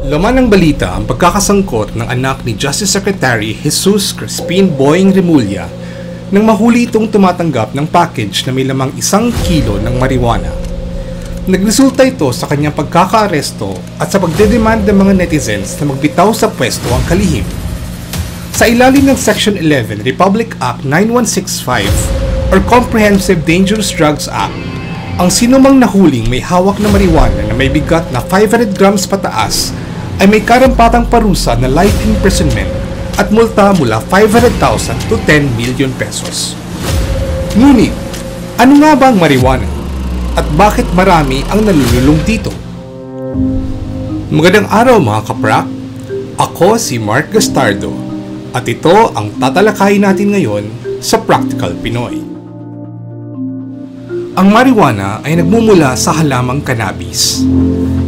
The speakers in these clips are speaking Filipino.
Laman ng balita ang pagkakasangkot ng anak ni Justice Secretary Jesus Crispin Boying Remulla nang mahuli itong tumatanggap ng package na may lamang 1 kilo ng marijuana. Nagresulta ito sa kanyang pagkakaaresto at sa pagdedemand ng mga netizens na magbitaw sa pwesto ang kalihim. Sa ilalim ng Section 11 Republic Act 9165 or Comprehensive Dangerous Drugs Act, ang sinumang nahuling may hawak na marijuana na may bigat na 500 grams pataas ay may karampatang parusa na life imprisonment at multa mula 500,000 to 10 million pesos. Ngunit, ano nga ba ang marijuana? At bakit marami ang nalululong dito? Magandang araw mga kaprak! Ako si Mark Gastardo at ito ang tatalakayin natin ngayon sa Practical Pinoy. Ang marijuana ay nagmumula sa halamang cannabis.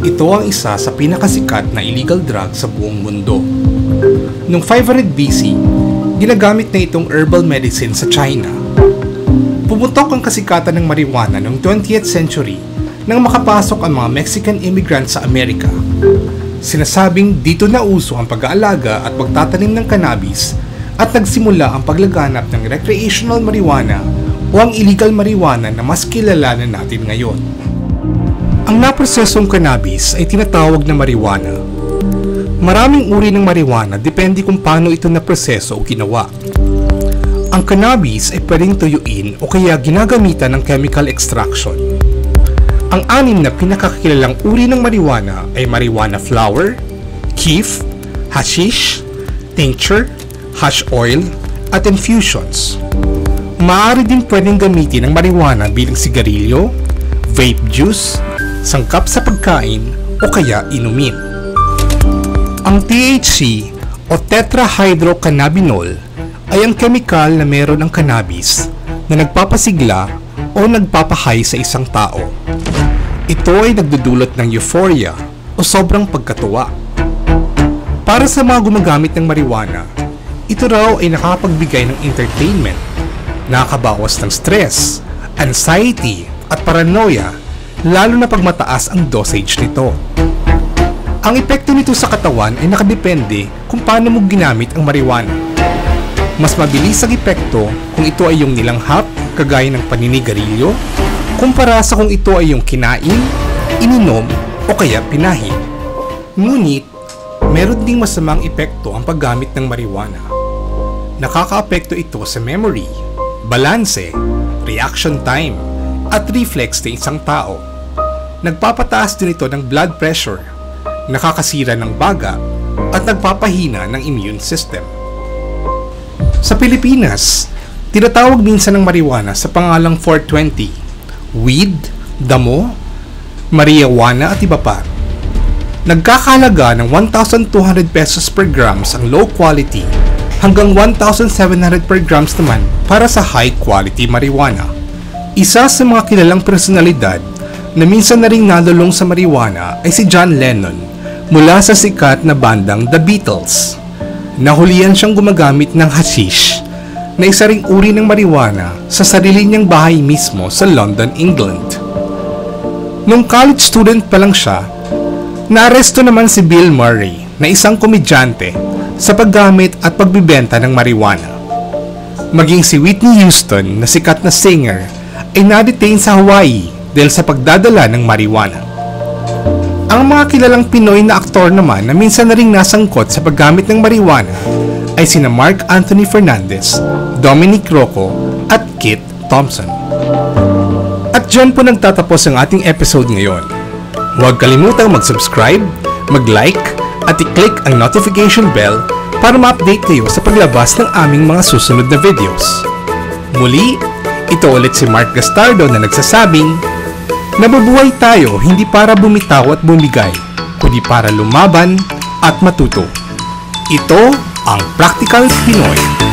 Ito ang isa sa pinakasikat na illegal drug sa buong mundo. Noong 500 BC, ginagamit na itong herbal medicine sa China. Pumutok ang kasikatan ng marijuana noong 20th century nang makapasok ang mga Mexican immigrants sa Amerika. Sinasabing dito na uso ang pag-aalaga at pagtatanim ng cannabis at nagsimula ang paglaganap ng recreational marijuana o ang illegal marijuana na mas kilala na natin ngayon. Ang naprosesong cannabis ay tinatawag na marijuana. Maraming uri ng marijuana depende kung paano ito naproseso o ginawa. Ang cannabis ay pwedeng tuyuin o kaya ginagamitan ng chemical extraction. Ang 6 na pinakakilalang uri ng marijuana ay marijuana flower, kief, hashish, tincture, hash oil, at infusions. Maaari din pwedeng gamitin ang marijuana bilang sigarilyo, vape juice, sangkap sa pagkain o kaya inumin. Ang THC o tetrahydrocannabinol ay ang kemikal na meron ng cannabis na nagpapasigla o nagpapahay sa isang tao. Ito ay nagdudulot ng euphoria o sobrang pagkatuwa. Para sa mga gumagamit ng marijuana, ito raw ay nakapagbigay ng entertainment, nakakabawas ng stress, anxiety at paranoia, lalo na pag mataas ang dosage nito. Ang epekto nito sa katawan ay nakadepende kung paano mo ginamit ang marijuana. Mas mabilis ang epekto kung ito ay yung nilanghap, kagaya ng paninigarilyo, kumpara sa kung ito ay yung kinain, ininom o kaya pinahid. Ngunit, meron ding masamang epekto ang paggamit ng marijuana. Nakakaapekto ito sa memory, balanse, reaction time, at reflex ng isang tao. Nagpapataas din ito ng blood pressure, nakakasira ng baga, at nagpapahina ng immune system. Sa Pilipinas, tinatawag minsan ng marijuana sa pangalang 420, weed, damo, marijuana at iba pa. Nagkakahalaga ng 1,200 pesos per grams ang low quality hanggang 1,700 per grams naman para sa high quality marijuana. Isa sa mga kilalang personalidad na minsan na ring nalulong sa marijuana ay si John Lennon mula sa sikat na bandang The Beatles. Nahulihan siyang gumagamit ng hashish na isa ring uri ng marijuana sa sarili niyang bahay mismo sa London, England. Nung college student pa lang siya, naaresto naman si Bill Murray na isang komedyante sa paggamit at pagbibenta ng marijuana. Maging si Whitney Houston na sikat na singer ay na-detain sa Hawaii dahil sa pagdadala ng marijuana. Ang mga kilalang Pinoy na aktor naman na minsan na ring nasangkot sa paggamit ng marijuana ay sina Mark Anthony Fernandez, Dominic Rocco at Kit Thompson. At dyan po nagtatapos ang ating episode ngayon. Huwag kalimutang mag-subscribe, mag-like, at i-click ang notification bell para ma-update kayo sa paglabas ng aming mga susunod na videos. Muli, ito ulit si Mark Gastardo na nagsasabing, nabubuhay tayo hindi para bumitaw at bumigay, kundi para lumaban at matuto. Ito ang Practical Pinoy.